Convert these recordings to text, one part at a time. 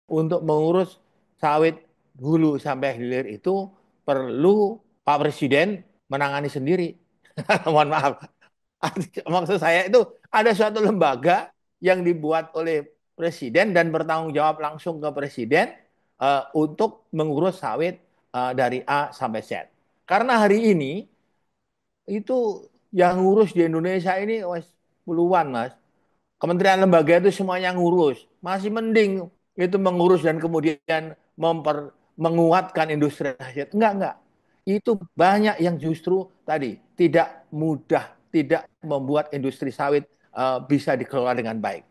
untuk mengurus sawit hulu sampai hilir itu perlu Pak Presiden menangani sendiri. Mohon maaf. Maksud saya itu ada suatu lembaga yang dibuat oleh Presiden dan bertanggung jawab langsung ke Presiden untuk mengurus sawit dari A sampai Z. Karena hari ini itu yang ngurus di Indonesia ini wes puluhan, Mas. Kementerian lembaga itu semuanya ngurus. Masih mending itu mengurus dan kemudian menguatkan industri rakyat. Enggak. Itu banyak yang justru tadi tidak mudah, tidak membuat industri sawit bisa dikelola dengan baik.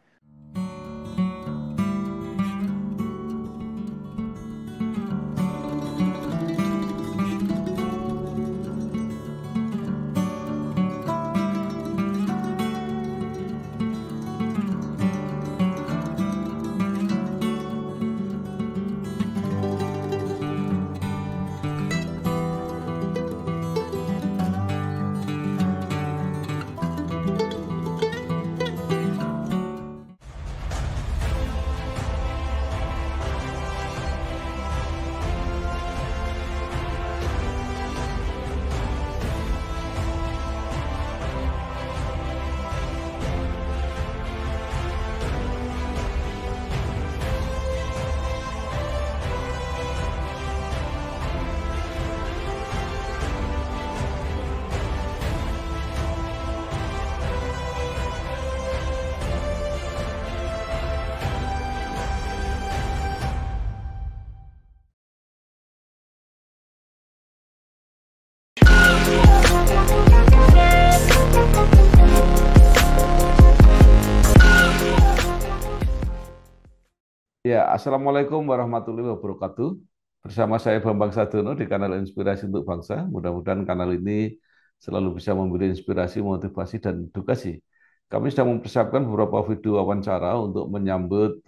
Ya, Assalamualaikum warahmatullahi wabarakatuh. Bersama saya Bambang Sadono di kanal Inspirasi untuk Bangsa. Mudah-mudahan kanal ini selalu bisa memberi inspirasi, motivasi, dan edukasi. Kami sedang mempersiapkan beberapa video wawancara untuk menyambut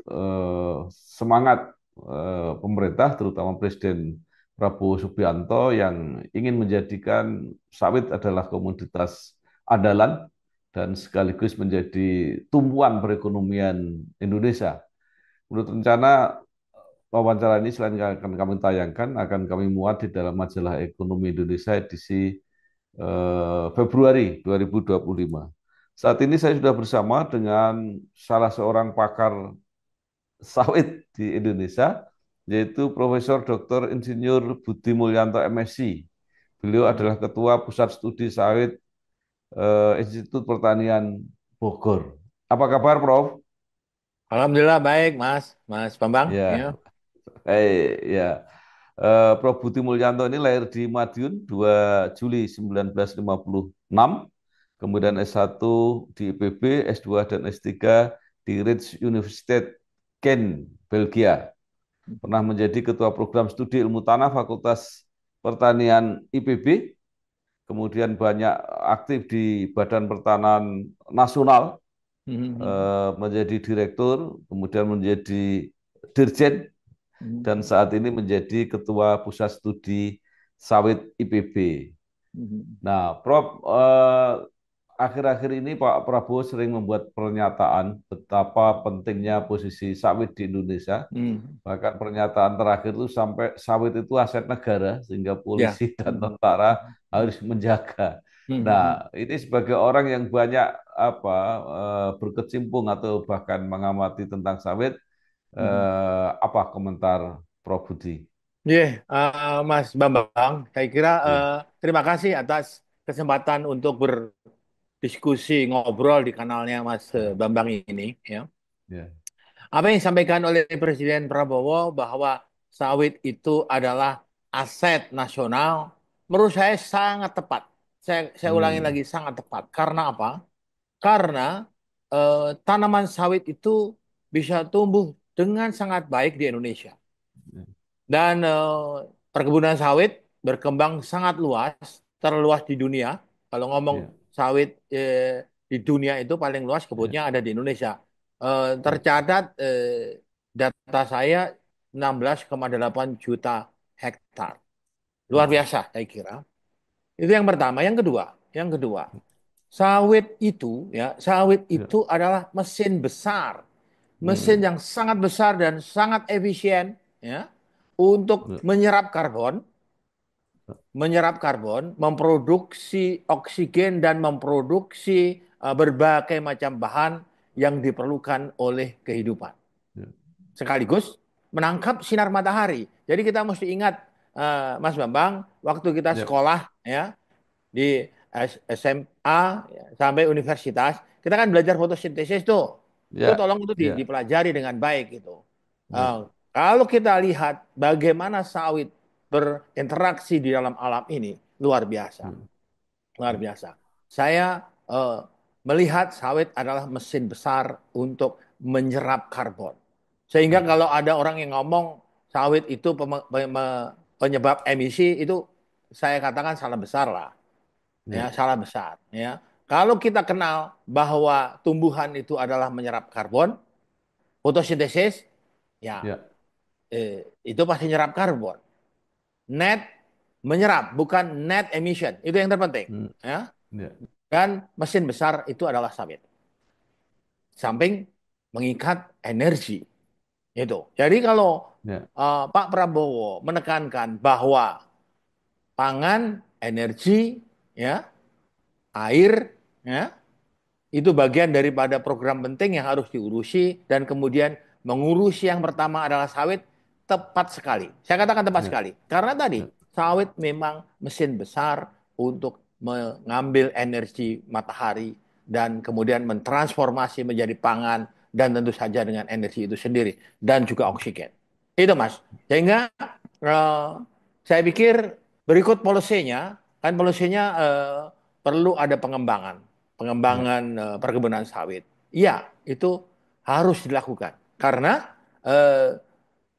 semangat pemerintah, terutama Presiden Prabowo Subianto yang ingin menjadikan sawit adalah komoditas andalan dan sekaligus menjadi tumpuan perekonomian Indonesia. Menurut rencana, wawancara ini selain akan kami tayangkan, akan kami muat di dalam majalah Ekonomi Indonesia edisi Februari 2025. Saat ini saya sudah bersama dengan salah seorang pakar sawit di Indonesia, yaitu Profesor Dr. Insinyur Budi Mulyanto MSc. Beliau adalah Ketua Pusat Studi Sawit Institut Pertanian Bogor. Apa kabar, Prof? Alhamdulillah baik, Mas. Mas Bambang. Ya. Ya, ya. Prof. Budi Mulyanto ini lahir di Madiun 2 Juli 1956, kemudian S1 di IPB, S2 dan S3 di Rijks Universiteit Gent, Belgia. Pernah menjadi Ketua Program Studi Ilmu Tanah Fakultas Pertanian IPB, kemudian banyak aktif di Badan Pertanahan Nasional, menjadi direktur, kemudian menjadi dirjen, dan saat ini menjadi Ketua Pusat Studi Sawit IPB. Nah, Prof, akhir-akhir ini Pak Prabowo sering membuat pernyataan betapa pentingnya posisi sawit di Indonesia. Bahkan pernyataan terakhir itu sampai sawit itu aset negara, sehingga Ya. polisi dan tentara harus menjaga. Nah, ini sebagai orang yang banyak berkecimpung atau bahkan mengamati tentang sawit, apa komentar Prof Budi? Iya, Mas Bambang, saya kira Ya, terima kasih atas kesempatan untuk berdiskusi ngobrol di kanalnya Mas ya, Bambang ini. Ya. ya, Apa yang disampaikan oleh Presiden Prabowo bahwa sawit itu adalah aset nasional, menurut saya sangat tepat. Saya ulangi hmm, lagi sangat tepat. Karena apa? Karena tanaman sawit itu bisa tumbuh dengan sangat baik di Indonesia. ya, Dan perkebunan sawit berkembang sangat luas, terluas di dunia. Kalau ngomong ya, sawit di dunia itu paling luas ya, kebunnya ada di Indonesia. ya, Tercatat data saya 16,8 juta hektar. Luar hmm, biasa saya kira. Itu yang pertama. Yang kedua, sawit itu ya, sawit ya, itu adalah mesin besar mesin hmm, yang sangat besar dan sangat efisien ya untuk ya, menyerap karbon, memproduksi oksigen dan memproduksi berbagai macam bahan yang diperlukan oleh kehidupan. ya, Sekaligus menangkap sinar matahari. Jadi kita mesti ingat Mas Bambang, waktu kita ya, sekolah ya di SMA ya, sampai universitas, kita kan belajar fotosintesis tuh. Itu ya, tolong itu ya, dipelajari dengan baik gitu. ya, Kalau kita lihat bagaimana sawit berinteraksi di dalam alam ini, luar biasa, hmm, luar biasa. Saya melihat sawit adalah mesin besar untuk menyerap karbon. Sehingga hmm, kalau ada orang yang ngomong sawit itu penyebab emisi, itu saya katakan salah besar lah, ya, ya salah besar ya. Kalau kita kenal bahwa tumbuhan itu adalah menyerap karbon, fotosintesis ya ya, itu pasti menyerap karbon. Net menyerap bukan net emission, itu yang terpenting hmm, ya. ya, Dan mesin besar itu adalah sawit, samping mengikat energi itu. Jadi kalau ya, Pak Prabowo menekankan bahwa pangan, energi, ya, air, ya, itu bagian daripada program penting yang harus diurusi dan kemudian mengurusi yang pertama adalah sawit, tepat sekali. Saya katakan tepat ya, sekali. Karena tadi ya, sawit memang mesin besar untuk mengambil energi matahari dan kemudian mentransformasi menjadi pangan dan tentu saja dengan energi itu sendiri dan juga oksigen. Itu Mas. Sehingga eh, saya pikir berikut polisinya, kan polisinya perlu ada pengembangan ya, perkebunan sawit. Iya, itu harus dilakukan. Karena eh,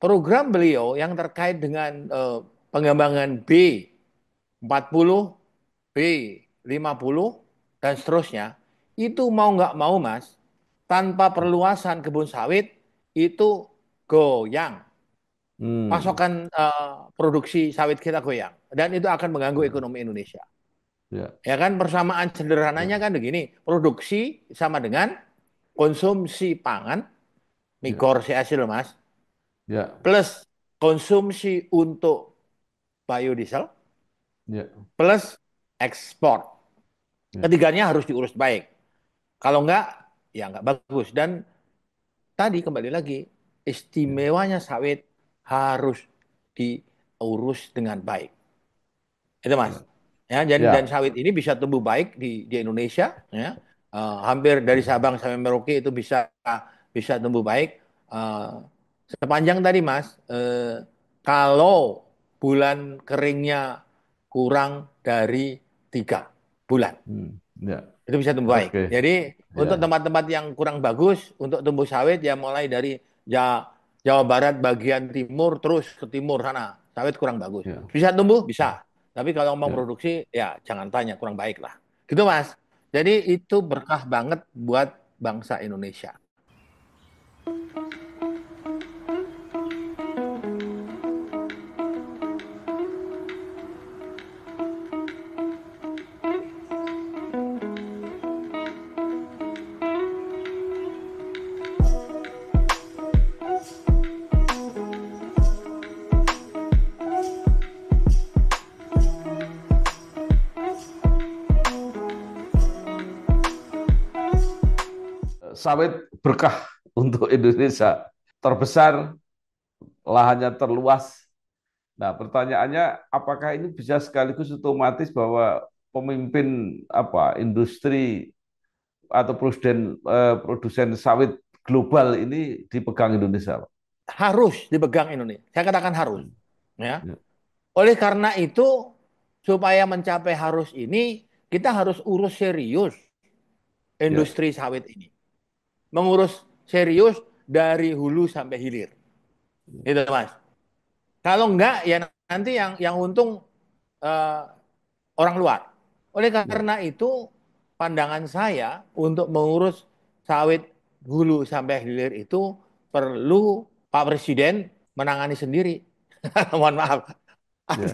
program beliau yang terkait dengan pengembangan B40, B50, dan seterusnya, itu mau nggak mau, Mas, tanpa perluasan kebun sawit, itu goyang. hmm, Pasokan produksi sawit kita goyang. Dan itu akan mengganggu ya, ekonomi Indonesia. ya, Ya kan persamaan sederhananya ya, kan begini, produksi sama dengan konsumsi pangan, ya, migor si hasil Mas, ya, plus konsumsi untuk biodiesel, ya, plus ekspor. ya, Ketiganya harus diurus baik. Kalau enggak, ya enggak bagus. Dan tadi kembali lagi, ya, istimewanya sawit harus diurus dengan baik. Itu Mas. ya, Ya, dan ya, sawit ini bisa tumbuh baik di Indonesia ya. Hampir dari Sabang sampai Merauke itu bisa bisa tumbuh baik. Eh, Sepanjang tadi Mas, kalau bulan keringnya kurang dari 3 bulan hmm, ya, itu bisa tumbuh baik. oke, Jadi untuk ya, tempat-tempat yang kurang bagus untuk tumbuh sawit ya mulai dari Jawa Barat bagian timur terus ke timur sana sawit kurang bagus. ya, Bisa tumbuh bisa, tapi kalau mau ya. produksi ya jangan tanya kurang baik lah. Gitu Mas. Jadi itu berkah banget buat bangsa Indonesia. Sawit berkah untuk Indonesia. Terbesar, lahannya terluas. Nah, pertanyaannya apakah ini bisa sekaligus otomatis bahwa pemimpin apa industri atau produsen sawit global ini dipegang Indonesia, Pak? Harus dipegang Indonesia. Saya katakan harus. Hmm. Ya. Ya, Oleh karena itu supaya mencapai harus ini kita harus urus serius ya, industri sawit ini. Mengurus serius dari hulu sampai hilir. Itu Mas. Kalau enggak ya nanti yang untung eh, orang luar. Oleh ya, karena itu pandangan saya untuk mengurus sawit hulu sampai hilir itu perlu Pak Presiden menangani sendiri. Mohon maaf.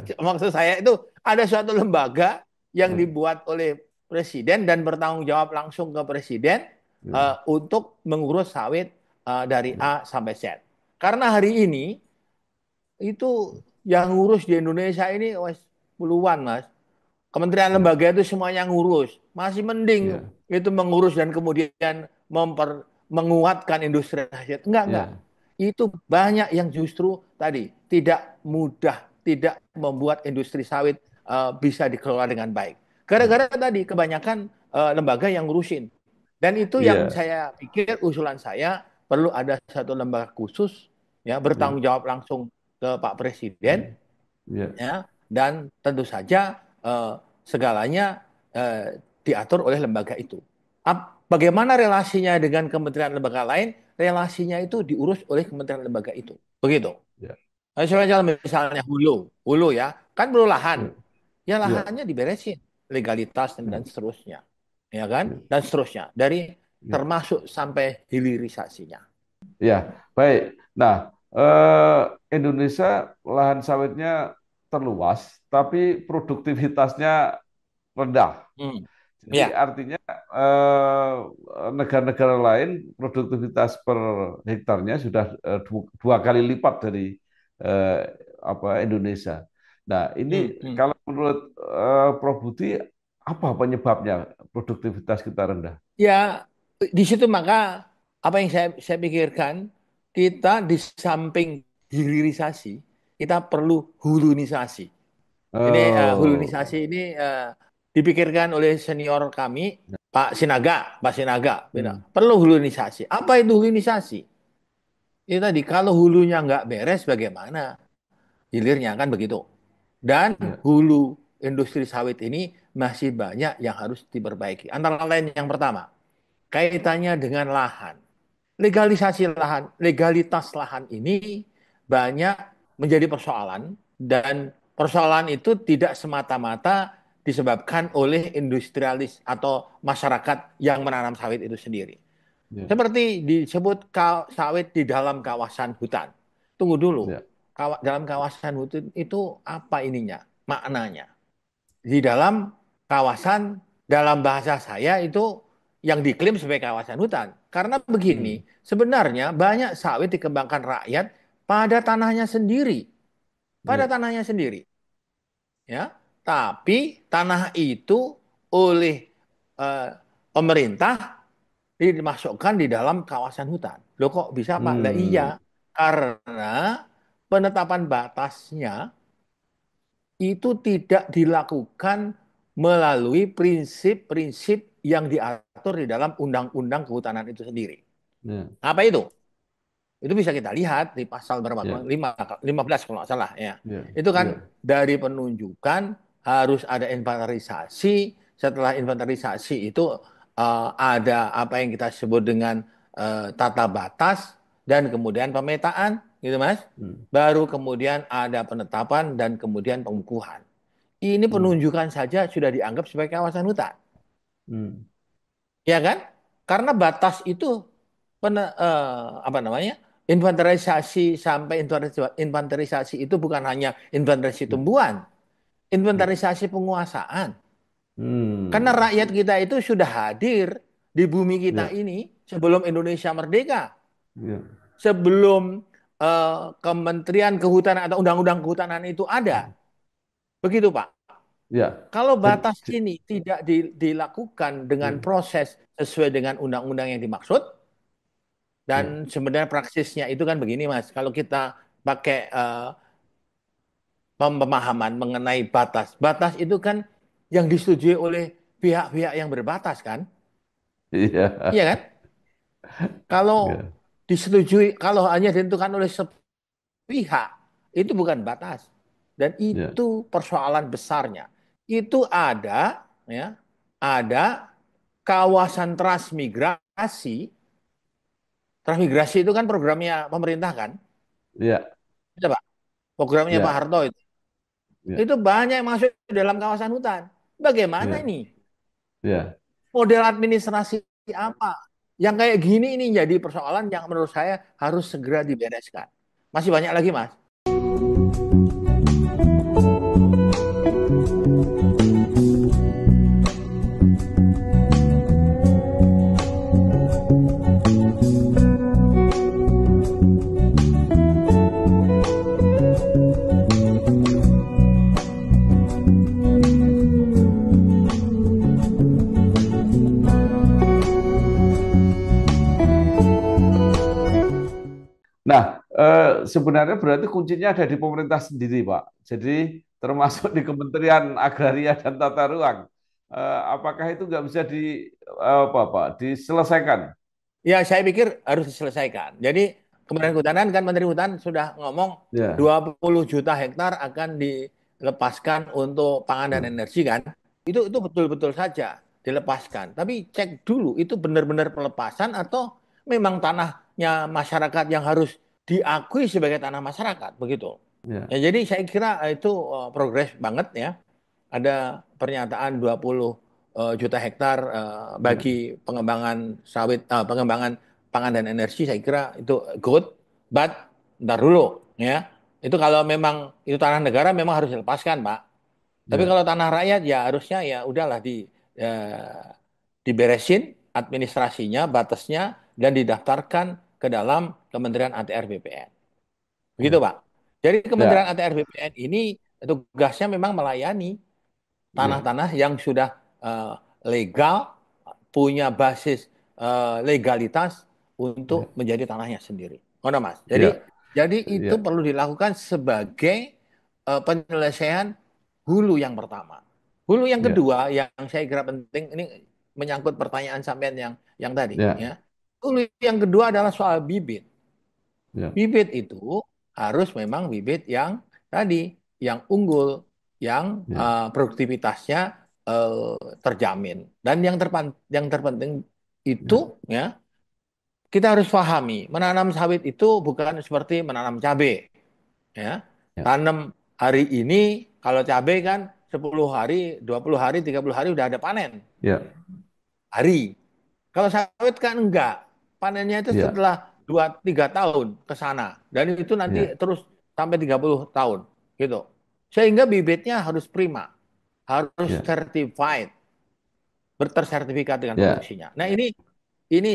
ya, Maksud saya itu ada suatu lembaga yang ya, dibuat oleh Presiden dan bertanggung jawab langsung ke Presiden ya, untuk mengurus sawit dari ya, A sampai Z. Karena hari ini itu yang ngurus di Indonesia ini wes puluhan, Mas. Kementerian ya, lembaga itu semuanya ngurus. Masih mending ya, itu mengurus dan kemudian menguatkan industri rakyat. Enggak. ya, Itu banyak yang justru tadi tidak mudah, tidak membuat industri sawit bisa dikelola dengan baik. ya, Gara-gara tadi kebanyakan lembaga yang ngurusin. Dan itu yang iya, saya pikir usulan saya perlu ada satu lembaga khusus ya ya, bertanggung jawab langsung ke Pak ya, Presiden ya, ya dan tentu saja segalanya diatur oleh lembaga itu. Bagaimana relasinya dengan kementerian lembaga lain? Relasinya itu diurus oleh kementerian lembaga itu. Begitu. ya, Misalnya hulu ya, kan perlu lahan. ya, Ya ya, lahannya diberesin, legalitas dan ya, seterusnya. Ya kan? ya, Dan seterusnya. Dari ya. termasuk sampai hilirisasinya. Ya, baik. Nah, Indonesia lahan sawitnya terluas, tapi produktivitasnya rendah. Hmm. Jadi Ya. artinya eh, negara-negara lain produktivitas per hektarnya sudah dua kali lipat dari eh, apa Indonesia. Nah, ini Hmm. Hmm. kalau menurut Prof Budi, apa penyebabnya produktivitas kita rendah? Ya, di situ maka apa yang saya pikirkan, kita di samping hilirisasi, kita perlu hulunisasi. Ini Oh, hulunisasi ini dipikirkan oleh senior kami, Pak Sinaga. hmm, Perlu hulunisasi. Apa itu hulunisasi? Itu tadi, kalau hulunya nggak beres, bagaimana hilirnya kan begitu. Dan ya, hulu industri sawit ini masih banyak yang harus diperbaiki. Antara lain yang pertama, kaitannya dengan lahan. Legalitas lahan ini banyak menjadi persoalan dan persoalan itu tidak semata-mata disebabkan oleh industrialis atau masyarakat yang menanam sawit itu sendiri. ya, Seperti disebut sawit di dalam kawasan hutan. Tunggu dulu. ya, Dalam kawasan hutan itu apa ininya? Maknanya. Di dalam kawasan, dalam bahasa saya itu yang diklaim sebagai kawasan hutan. Karena hmm, begini, sebenarnya banyak sawit dikembangkan rakyat pada tanahnya sendiri. Pada ya, tanahnya sendiri. Ya, tapi tanah itu oleh eh, pemerintah dimasukkan di dalam kawasan hutan. Loh kok bisa Pak? Lah hmm, iya, karena penetapan batasnya itu tidak dilakukan melalui prinsip-prinsip yang diatur di dalam Undang-Undang Kehutanan itu sendiri. ya, Apa itu? Itu bisa kita lihat di pasal berapa? ya, 15 kalau nggak salah ya. ya, Itu kan ya, dari penunjukan harus ada inventarisasi. Setelah inventarisasi itu ada apa yang kita sebut dengan tata batas dan kemudian pemetaan, gitu Mas. hmm, Baru kemudian ada penetapan dan kemudian pengukuhan. Ini hmm, penunjukan saja sudah dianggap sebagai kawasan hutan, hmm, ya kan? Karena batas itu apa namanya? Inventarisasi sampai inventarisasi itu bukan hanya inventarisasi ya, tumbuhan, ya, inventarisasi penguasaan. Karena hmm, rakyat kita itu sudah hadir di bumi kita ya, ini sebelum Indonesia merdeka, ya, sebelum Kementerian Kehutanan atau Undang-Undang Kehutanan itu ada. Begitu, Pak. ya. Kalau Jadi, batas ini tidak dilakukan dengan ya, proses sesuai dengan undang-undang yang dimaksud, ya, dan sebenarnya praksisnya itu kan begini, Mas. Kalau kita pakai pemahaman mengenai batas, batas itu kan yang disetujui oleh pihak-pihak yang berbatas kan, iya, iya kan? Kalau ya, disetujui, kalau hanya ditentukan oleh sepihak, itu bukan batas. Dan ya, itu persoalan besarnya. Itu ya, ada kawasan transmigrasi. Transmigrasi itu kan programnya pemerintah kan? ya, Itu Pak, programnya Pak ya, Harto itu. ya, Itu banyak yang masuk dalam kawasan hutan. Bagaimana ya, ini? ya. Model administrasi apa? Yang kayak gini ini jadi persoalan yang menurut saya harus segera dibereskan. Masih banyak lagi, Mas. sebenarnya berarti kuncinya ada di pemerintah sendiri, Pak. Jadi termasuk di Kementerian Agraria dan Tata Ruang. Apakah itu nggak bisa apa, Pak, diselesaikan? Ya, saya pikir harus diselesaikan. Jadi, Kementerian Kehutanan kan Menteri Hutan sudah ngomong Ya, 20 juta hektar akan dilepaskan untuk pangan dan ya, energi kan. Itu betul-betul saja dilepaskan. Tapi cek dulu itu benar-benar pelepasan atau memang tanahnya masyarakat yang harus diakui sebagai tanah masyarakat begitu. ya, Ya, jadi saya kira itu progres banget ya. Ada pernyataan 20 juta hektar ya, bagi pengembangan sawit, pengembangan pangan dan energi, saya kira itu good, but ntar dulu ya. Itu kalau memang itu tanah negara memang harus dilepaskan, Pak. Tapi ya, kalau tanah rakyat ya harusnya ya udahlah diberesin administrasinya, batasnya dan didaftarkan ke dalam Kementerian ATR BPN. Begitu, ya, Pak. Jadi Kementerian ya, ATR BPN ini tugasnya memang melayani ya, tanah-tanah yang sudah legal, punya basis legalitas ya, untuk menjadi tanahnya sendiri. Mana Mas? Jadi ya, jadi itu ya, perlu dilakukan sebagai penyelesaian hulu yang pertama. Hulu yang ya, kedua yang saya kira penting ini menyangkut pertanyaan sampean yang tadi ya, ya. Hulu yang kedua adalah soal bibit. ya, Bibit itu harus memang bibit yang tadi, yang unggul, yang ya, produktivitasnya terjamin. Dan yang terpenting itu ya, ya kita harus pahami, menanam sawit itu bukan seperti menanam cabai, ya. ya, Tanam hari ini kalau cabai kan 10 hari, 20 hari, 30 hari udah ada panen. ya, Hari. Kalau sawit kan enggak. Panennya itu ya, setelah 2 3 tahun ke sana. Dan itu nanti ya, terus sampai 30 tahun. Gitu. Sehingga bibitnya harus prima. Harus ya, certified. Bertersertifikat dengan ya, produksinya. Nah ini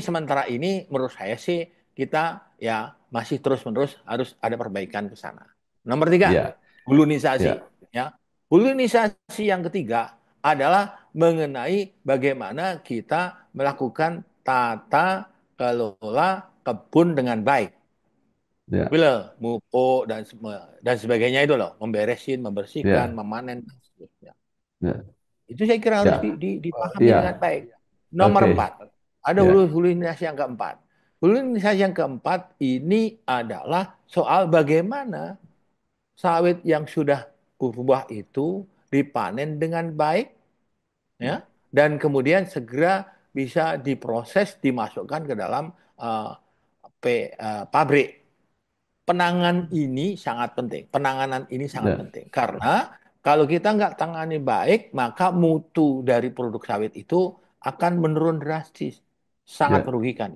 sementara ini menurut saya sih kita ya masih terus-menerus harus ada perbaikan ke sana. Nomor tiga, ya, hulunisasi. ya, Ya. Hulunisasi yang ketiga adalah mengenai bagaimana kita melakukan tata kelola kebun dengan baik. ya, Bila mupuk dan sebagainya itu loh, memberesin, membersihkan, ya, memanen dan seterusnya. ya, Itu saya kira harus ya, dipahami dengan ya, baik. Nomor oke, empat, ada ya, hulunisasi yang keempat. Hulunisasi yang keempat ini adalah soal bagaimana sawit yang sudah berbuah itu dipanen dengan baik, ya, ya, dan kemudian segera bisa diproses, dimasukkan ke dalam uh, pabrik. Penanganan ini sangat penting. Penanganan ini sangat ya, penting karena kalau kita nggak tangani baik, maka mutu dari produk sawit itu akan menurun drastis, sangat ya, merugikan.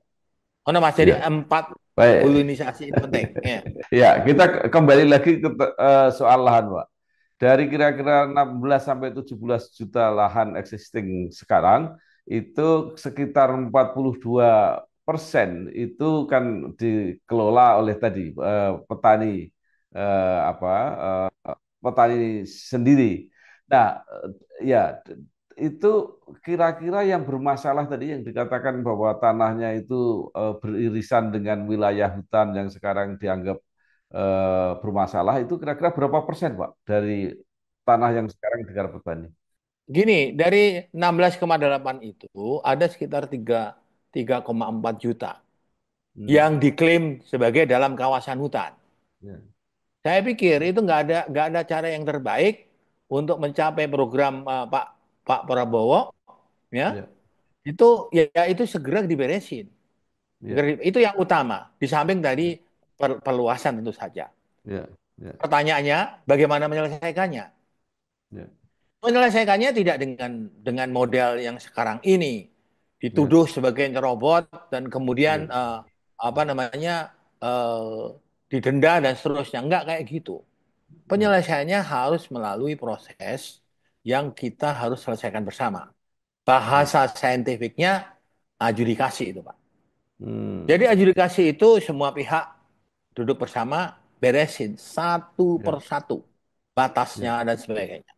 Oh, nah, Mas, jadi ya. empat Baik. hulunisasi ini penting. Ya. Ya, kita kembali lagi ke soal lahan, Pak. Dari kira-kira 16 sampai 17 juta lahan existing sekarang, itu sekitar 42% itu kan dikelola oleh tadi petani apa petani sendiri. Nah, ya itu kira-kira yang bermasalah tadi yang dikatakan bahwa tanahnya itu beririsan dengan wilayah hutan yang sekarang dianggap bermasalah itu kira-kira berapa persen, Pak, dari tanah yang sekarang digarap petani? Gini, dari 16,8 itu ada sekitar 3,4 juta Hmm. yang diklaim sebagai dalam kawasan hutan. Ya, Saya pikir itu nggak ada cara yang terbaik untuk mencapai program Pak Prabowo, ya. ya, Itu ya itu segera diberesin. ya, Itu yang utama. Di samping tadi perluasan tentu saja. ya, ya, Pertanyaannya, bagaimana menyelesaikannya? ya, Menyelesaikannya tidak dengan model yang sekarang ini ya, dituduh sebagai nyerobot dan kemudian ya, apa namanya didenda dan seterusnya. Enggak kayak gitu. ya, Penyelesaiannya harus melalui proses yang kita harus selesaikan bersama. ya. Bahasa saintifiknya adjudikasi itu, Pak. Jadi Hmm. adjudikasi itu semua pihak duduk bersama, beresin satu Ya, persatu ya, batasnya dan sebagainya.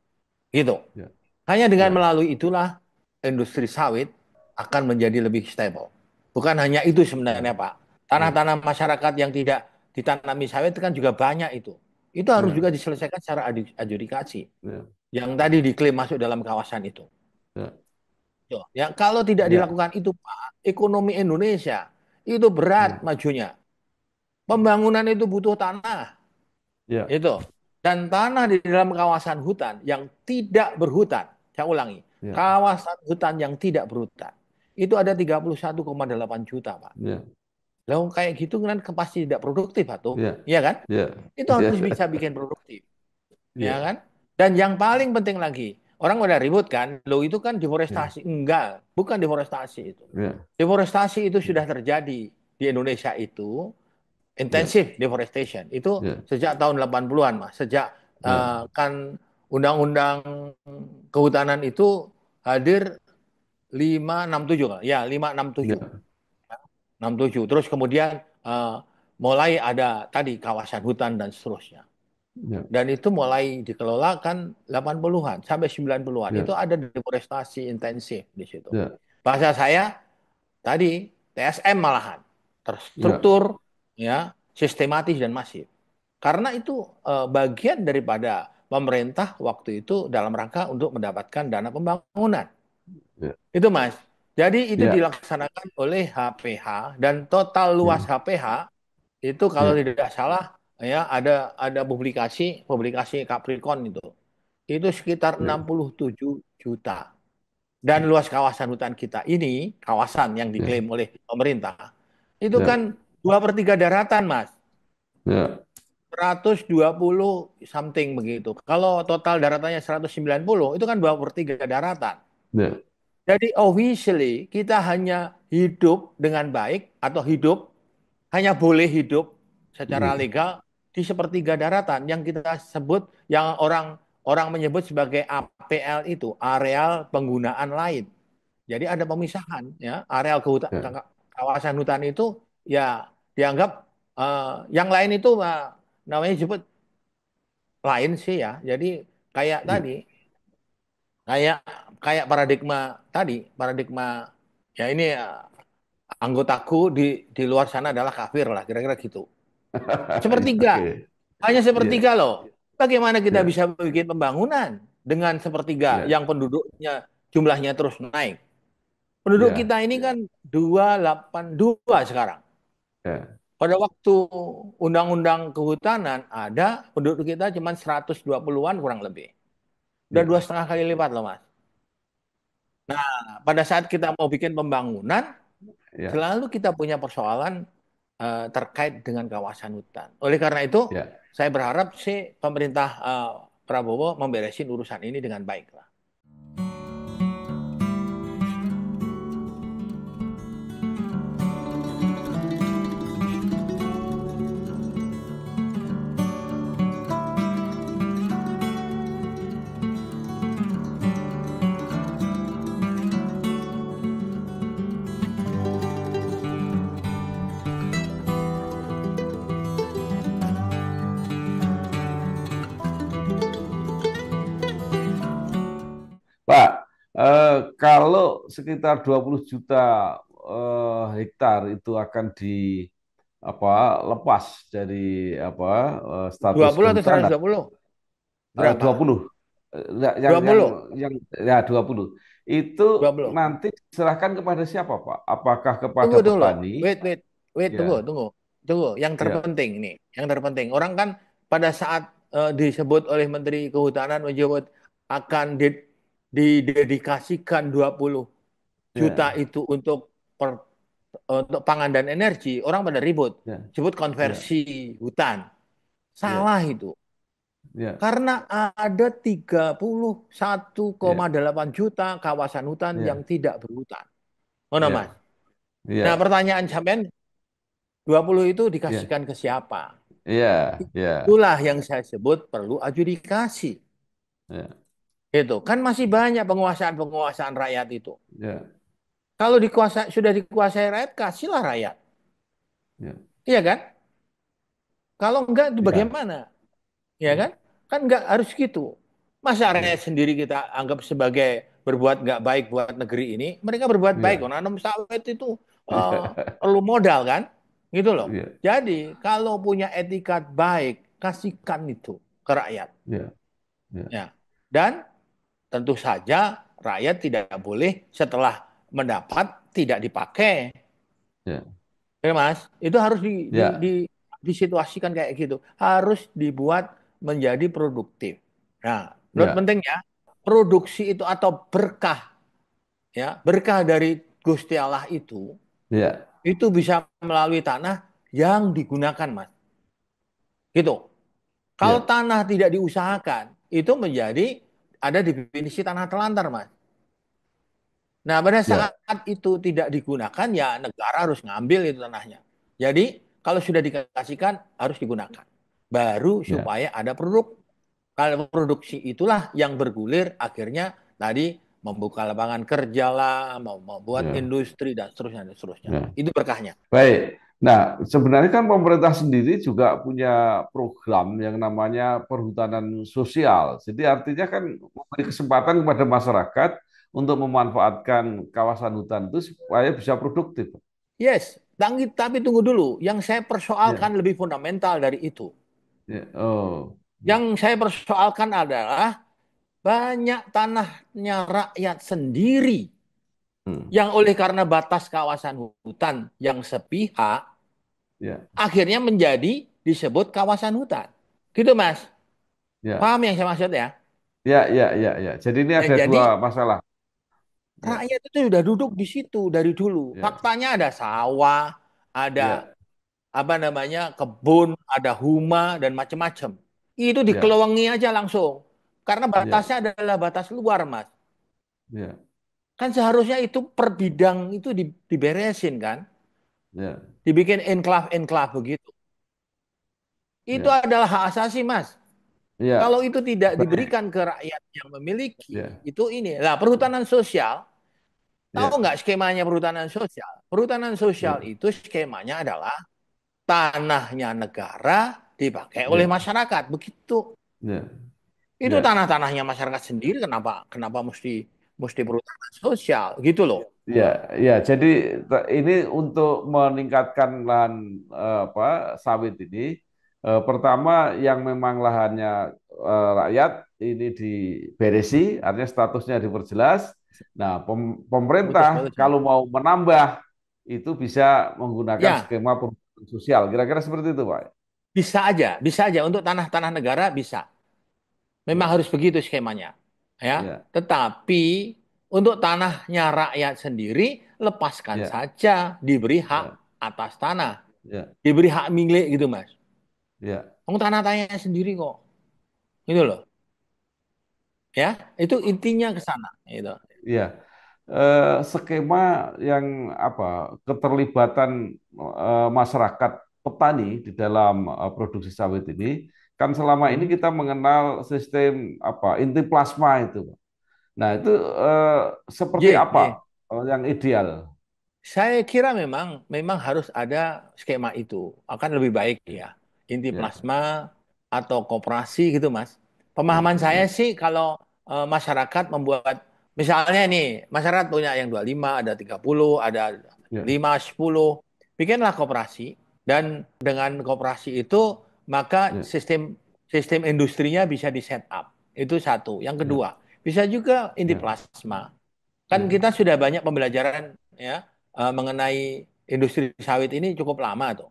Gitu. ya, Hanya dengan ya, melalui itulah industri sawit akan menjadi lebih stable. Bukan hanya itu ya, sebenarnya, Pak. ya, Tanah-tanah masyarakat yang tidak ditanami sawit itu kan juga banyak itu. Itu harus ya, juga diselesaikan secara adjudikasi. ya, Yang tadi diklaim masuk dalam kawasan itu. ya, Tuh, ya, kalau tidak ya, dilakukan itu, Pak, ekonomi Indonesia itu berat ya, majunya. Pembangunan itu butuh tanah, ya, itu. Dan tanah di dalam kawasan hutan yang tidak berhutan, saya ulangi, ya, kawasan hutan yang tidak berhutan, itu ada 31,8 juta, Pak. ya, Lalu kayak gitu kan pasti tidak produktif, Pak, tuh. ya, Iya kan? ya, Itu ya, harus bisa bikin produktif. Ya ya, kan? Dan yang paling penting lagi, orang udah ribut kan, lo itu kan ya, deforestasi. Enggak, bukan deforestasi itu. ya, Deforestasi itu sudah terjadi di Indonesia itu, ya, intensif deforestation. Itu ya, sejak tahun 80-an, Mas. Sejak ya, kan undang-undang kehutanan itu hadir 567 kan? Ya, 567. ya, 67. Terus kemudian mulai ada tadi kawasan hutan dan seterusnya. ya, Dan itu mulai dikelola kan 80-an sampai 90-an. ya, Itu ada deforestasi intensif di situ. ya, Bahasa saya tadi TSM malahan ya, terstruktur, ya, sistematis dan masif. Karena itu bagian daripada pemerintah waktu itu dalam rangka untuk mendapatkan dana pembangunan. ya, Itu Mas. Jadi itu ya, dilaksanakan oleh HPH dan total luas ya, HPH itu kalau ya, tidak salah ya ada publikasi publikasi Capricorn itu sekitar ya, 67 juta. Dan luas kawasan hutan kita ini, kawasan yang ya, diklaim oleh pemerintah, itu ya, kan 2/3 daratan, Mas. ya, 120 something begitu. Kalau total daratannya 190, itu kan 2/3 daratan. ya, Jadi officially kita hanya hidup dengan baik atau hidup hanya boleh hidup secara ya, legal di sepertiga daratan yang kita sebut yang orang orang menyebut sebagai APL itu areal penggunaan lain. Jadi ada pemisahan ya areal ya, kawasan hutan itu ya dianggap yang lain itu namanya disebut lain sih ya. Jadi kayak ya. tadi kayak kayak paradigma ya ini anggotaku di luar sana adalah kafir lah kira-kira gitu. Sepertiga, Oke, hanya ya, sepertiga loh. Bagaimana kita ya, bisa bikin pembangunan dengan sepertiga ya, yang penduduknya jumlahnya terus naik? Penduduk ya, kita ini kan 282 sekarang. ya, Pada waktu undang-undang kehutanan ada, penduduk kita cuma 120-an kurang lebih. Udah ya, 2,5 kali lipat loh Mas. Nah, pada saat kita mau bikin pembangunan, ya, selalu kita punya persoalan terkait dengan kawasan hutan. Oleh karena itu, ya. saya berharap sih pemerintah Prabowo memberesin urusan ini dengan baik lah. Pak, kalau sekitar 20 juta hektar itu akan di apa lepas dari apa status 20 atau kehutanan 120? 20 Berapa? yang 20? yang ya 20 itu 20. nanti diserahkan kepada siapa Pak? Apakah kepada Tunggu dulu. petani? Wait, tunggu, Ya, tunggu. Tunggu, yang ya, terpenting nih, yang terpenting. Orang kan pada saat disebut oleh Menteri Kehutanan menyebut akan didedikasikan 20 juta ya, itu untuk pangan dan energi, orang pada ribut. ya, Sebut ya, konversi hutan. ya, Salah itu. ya, Karena ada 31,8 ya, juta kawasan hutan yang ya, tidak berhutan. Mana Mas? ya, Nah, ya, pertanyaan sampean 20 itu ya, dikasihkan ke siapa? ya, ya, Itulah yang saya sebut perlu adjudikasi. ya, Itu kan masih banyak penguasaan-penguasaan rakyat itu. ya, Kalau sudah dikuasai rakyat, kasihlah rakyat. ya, Iya kan? Kalau enggak itu ya, bagaimana? Ya ya, kan? Kan enggak harus gitu. Masa rakyat ya, sendiri kita anggap sebagai berbuat enggak baik buat negeri ini? Mereka berbuat baik. ya, Nanam sawit itu ya, perlu modal kan? Gitu loh. iya, Jadi kalau punya etikat baik, kasihkan itu ke rakyat. iya, iya, Ya. Dan tentu saja rakyat tidak boleh setelah mendapat tidak dipakai. iya, Ya, Mas, itu harus iya, disituasikan kayak gitu. Harus dibuat menjadi produktif. Nah, menurut iya, pentingnya produksi itu atau berkah ya, berkah dari Gusti Allah iya, itu bisa melalui tanah yang digunakan, Mas. Gitu. Kalau iya, tanah tidak diusahakan, itu menjadi ada definisi tanah telantar, Mas. Nah, pada iya, saat itu tidak digunakan, ya negara harus ngambil itu tanahnya. Jadi, kalau sudah dikasihkan, harus digunakan. Baru iya, supaya ada produk. Kalau produksi itulah yang bergulir, akhirnya tadi membuka lapangan kerja lah, membuat iya, industri, dan seterusnya, dan seterusnya. iya. Itu berkahnya. Baik. Nah, sebenarnya kan pemerintah sendiri juga punya program yang namanya perhutanan sosial. Jadi artinya kan memberi kesempatan kepada masyarakat untuk memanfaatkan kawasan hutan itu supaya bisa produktif. Yes, tapi tunggu dulu. Yang saya Ya, persoalkan lebih fundamental dari itu. ya. Oh, Yang ya. saya persoalkan adalah banyak tanahnya rakyat sendiri Hmm. yang oleh karena batas kawasan hutan yang sepihak, Ya, akhirnya menjadi disebut kawasan hutan. Gitu, Mas. ya, Paham yang saya maksud ya? ya, ya, ya, ya. Jadi ini Ya, ada dua jadi masalah. Ya, rakyat itu sudah duduk di situ dari dulu. ya, Faktanya ada sawah, ada ya, apa namanya kebun, ada huma dan macam-macam. Itu ya, dikelewangi aja langsung. Karena ya, batasnya adalah batas luar, Mas. ya, Kan seharusnya itu per bidang itu diberesin kan, ya, dibikin enklave-enklave begitu. Itu ya, adalah hak asasi, Mas. Kalau ya. itu tidak Baik. diberikan ke rakyat yang memiliki, Ya, itu ini. Nah, perhutanan sosial, tahu ya, nggak skemanya perhutanan sosial? Perhutanan sosial ya, itu skemanya adalah tanahnya negara dipakai oleh ya, masyarakat. Begitu. ya, Itu ya. tanah-tanahnya masyarakat sendiri, kenapa kenapa mesti mesti perhutanan sosial gitu loh. Ya, ya. Jadi ini untuk meningkatkan lahan apa sawit ini, pertama yang memang lahannya rakyat ini diberesi, artinya statusnya diperjelas. Nah, pemerintah Putus putus Mas. kalau mau menambah itu bisa menggunakan Ya, skema perhutanan sosial. Kira-kira seperti itu, Pak. bisa aja untuk tanah-tanah negara bisa. Memang Ya, harus begitu skemanya. Ya, ya, tetapi untuk tanahnya rakyat sendiri lepaskan ya, saja, diberi hak ya, atas tanah, ya, diberi hak milik gitu Mas. ya, Kamu tanah-tanahnya sendiri kok. Itu loh. Ya, itu intinya ke sana gitu. ya. Skema yang apa keterlibatan masyarakat petani di dalam produksi sawit ini kan selama ini Mhm. kita mengenal sistem apa inti plasma itu. Nah, itu seperti Y, apa Y. yang ideal? Saya kira memang memang harus ada skema itu. Akan lebih baik ya. Inti Ya, plasma atau koperasi gitu, Mas. ya, Pemahaman saya ya, sih kalau masyarakat membuat misalnya nih, masyarakat punya yang 25, ada 30, ada ya, 5, 10. Bikinlah koperasi dan dengan koperasi itu maka ya, sistem sistem industrinya bisa di set up. Itu satu. Yang ya, kedua, bisa juga inti ya, plasma. Kan ya, kita sudah banyak pembelajaran ya mengenai industri sawit ini cukup lama tuh.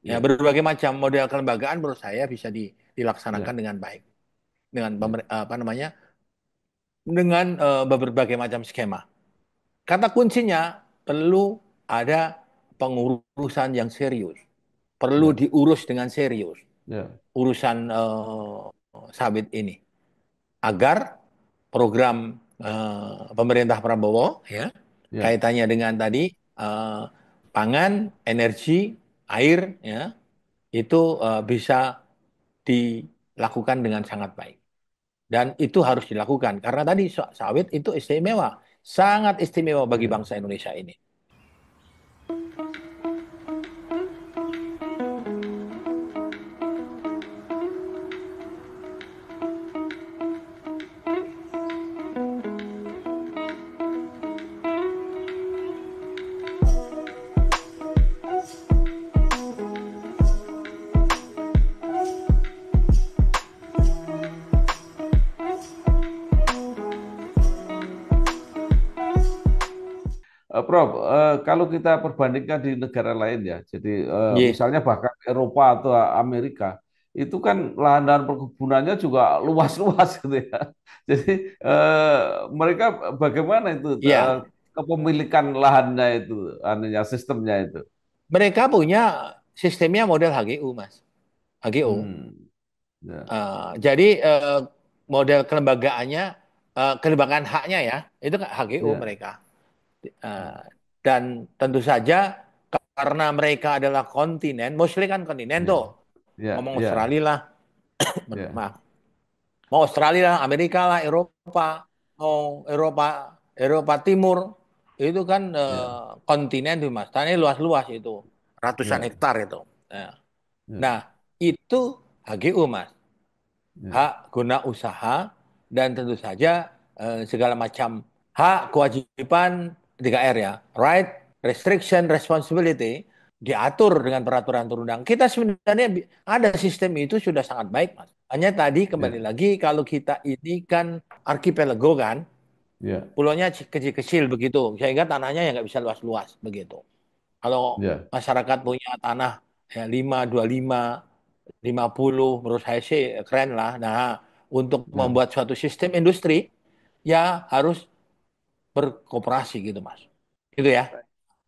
Ya, ya, berbagai macam model kelembagaan menurut saya bisa dilaksanakan ya, dengan baik dengan ya, apa namanya dengan berbagai macam skema. Kata kuncinya perlu ada pengurusan yang serius, perlu ya, diurus dengan serius ya, urusan sawit ini agar program pemerintah Prabowo ya ya, kaitannya dengan tadi eh, pangan, energi, air ya itu bisa dilakukan dengan sangat baik. Dan itu harus dilakukan karena tadi sawit itu istimewa, sangat istimewa bagi ya. bangsa Indonesia ini. Prof, kalau kita perbandingkan di negara lain ya, jadi Iya. misalnya bahkan Eropa atau Amerika, itu kan lahan-lahan perkebunannya juga luas-luas gitu ya. Jadi eh, mereka bagaimana itu Iya. kepemilikan lahannya itu, anunya sistemnya itu? Mereka punya sistemnya model HGU, Mas. HGU. Hmm, ya, Jadi model kelembagaannya, kelembagaan haknya ya, itu kan HGU ya, mereka. Eh, dan tentu saja karena mereka adalah kontinen, mostly kan kontinen ya, tuh. ya, Ngomong ya, Australia lah, ya, maaf. Mau Australia lah, Amerika lah, Eropa, mau Eropa, Eropa Timur, itu kan ya, kontinen tuh Mas. Tanahnya luas-luas itu, ratusan ya, hektar itu. Nah, ya, nah, itu HGU Mas, ya, hak guna usaha, dan tentu saja segala macam hak, kewajiban 3R ya, right, restriction, responsibility, diatur dengan peraturan perundang. Kita sebenarnya ada sistem itu sudah sangat baik, Mas. Hanya tadi kembali ya, lagi kalau kita ini kan arkipelago kan, ya, pulaunya kecil-kecil begitu, sehingga tanahnya ya nggak bisa luas-luas begitu. Kalau ya, masyarakat punya tanah ya 50 menurut saya sih keren lah. Nah, untuk ya. membuat suatu sistem industri ya harus berkooperasi gitu, Mas. Gitu ya.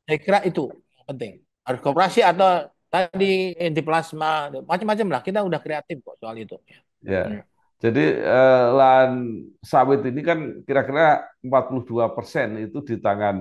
Saya kira itu yang penting. Harus kooperasi atau tadi inti plasma macam-macam lah. Kita udah kreatif kok soal itu. Ya, Hmm. jadi lahan sawit ini kan kira-kira 42% itu di tangan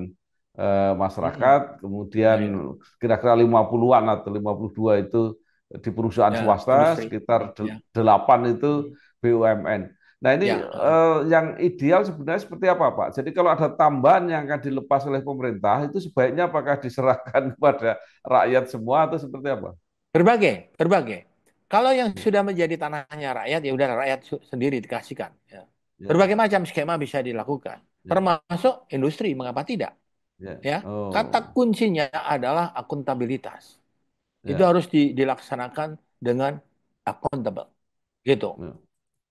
Hmm. masyarakat, kemudian Ya, ya. kira-kira 50-an atau 52 itu di perusahaan Ya, swasta, industri. sekitar Ya. 8 itu Hmm. BUMN. Nah ini Ya, heeh. yang ideal sebenarnya seperti apa Pak? Jadi kalau ada tambahan yang akan dilepas oleh pemerintah, itu sebaiknya apakah diserahkan kepada rakyat semua atau seperti apa? Berbagai, berbagai. Kalau yang Ya, sudah menjadi tanahnya rakyat, ya udah rakyat sendiri dikasihkan. Ya. ya, Berbagai macam skema bisa dilakukan, ya, termasuk industri. Mengapa tidak? ya. Ya, kata Oh, kuncinya adalah akuntabilitas. Itu ya. harus dilaksanakan dengan akuntabel, gitu. Ya,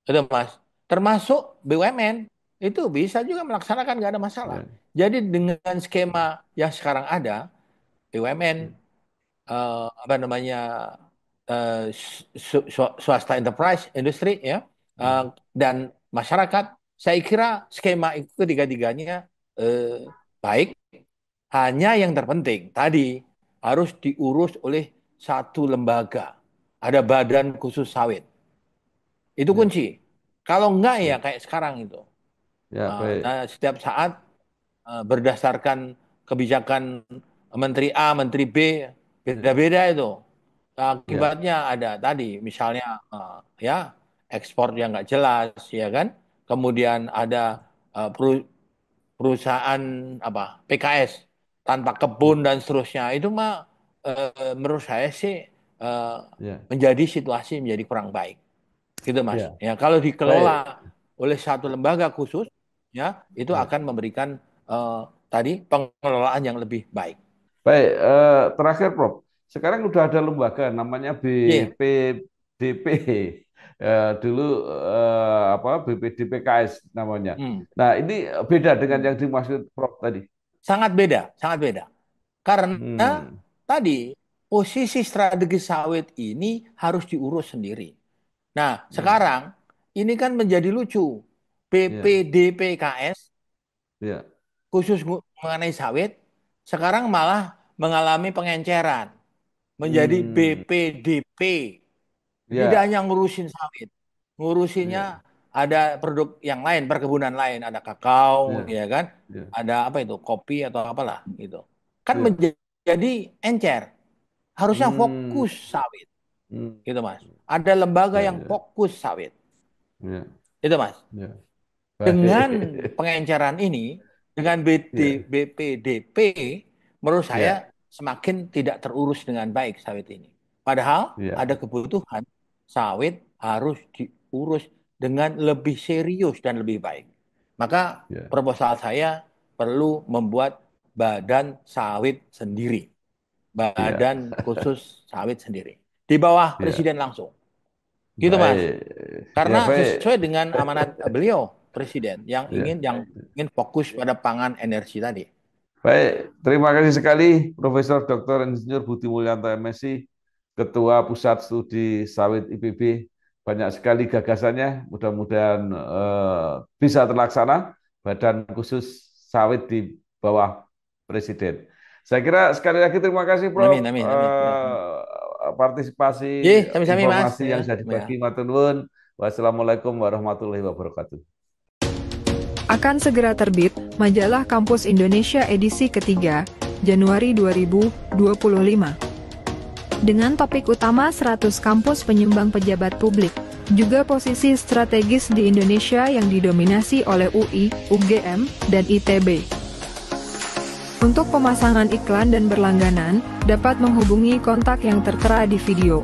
Itu Mas. Termasuk BUMN itu bisa juga melaksanakan nggak ada masalah. ya, Jadi dengan skema yang sekarang ada, BUMN apa namanya swasta enterprise industri ya ya, dan masyarakat, saya kira skema itu ketiga-tiganya baik, hanya yang terpenting tadi harus diurus oleh satu lembaga, ada badan khusus sawit, itu ya, kunci. Kalau enggak ya ya, kayak sekarang itu. ya, Nah, baik, setiap saat berdasarkan kebijakan Menteri A, Menteri B, ya, beda-beda itu. Nah, ya, akibatnya ada tadi, misalnya ya ekspor yang nggak jelas, ya kan. Kemudian ada perusahaan apa PKS tanpa kebun dan seterusnya. Itu mah menurut saya sih eh, ya, menjadi situasi menjadi kurang baik, gitu Mas. ya, Ya kalau dikelola baik, oleh satu lembaga khusus, ya itu ya, akan memberikan eh, tadi pengelolaan yang lebih baik. baik. Terakhir, Prof. Sekarang udah ada lembaga namanya Iya. BPDP. Dulu apa BPDPKS namanya. Hmm. Nah, ini beda dengan Hmm. yang dimaksud Prof tadi. Sangat beda, sangat beda. Karena Hmm, tadi posisi strategis sawit ini harus diurus sendiri. Nah, hmm, sekarang ini kan menjadi lucu. ya, BPDPKS ya, khusus mengenai sawit sekarang malah mengalami pengenceran menjadi hmm, BPDP. Tidak ya, hanya ngurusin sawit, ngurusinnya ya, ada produk yang lain, perkebunan lain, ada kakao, ya, ya kan? ya, Ada apa itu, kopi atau apalah gitu. Kan ya, menjadi encer. Harusnya hmm, fokus sawit, hmm, gitu Mas. Ada lembaga ya, yang ya, fokus sawit, ya, itu Mas. ya. Dengan Baik. pengenceran ini, dengan Ya, BPDP, menurut ya, saya semakin tidak terurus dengan baik sawit ini. Padahal ya, ada kebutuhan sawit harus diurus dengan lebih serius dan lebih baik. Maka ya, proposal saya perlu membuat badan sawit sendiri, ya, badan khusus sawit sendiri, di bawah ya. presiden langsung. Gitu Mas. Baik. Karena Ya, baik. sesuai dengan amanat beliau, Presiden, Ya, yang ingin fokus pada pangan energi tadi. Baik, terima kasih sekali Profesor Dr. Insinyur Budi Mulyanto MSc, Ketua Pusat Studi Sawit IPB. Banyak sekali gagasannya, mudah-mudahan bisa terlaksana Badan Khusus Sawit di bawah Presiden. Saya kira sekali lagi terima kasih Amin, Prof. amin, amin. Partisipasi Sami-sami Mas. informasi yang sudah Ya. dibagi. Matur nuwun. Wassalamualaikum warahmatullahi wabarakatuh. Akan segera terbit Majalah Kampus Indonesia edisi ketiga, Januari 2025. Dengan topik utama 100 kampus penyumbang pejabat publik, juga posisi strategis di Indonesia yang didominasi oleh UI, UGM, dan ITB. Untuk pemasangan iklan dan berlangganan, dapat menghubungi kontak yang tertera di video.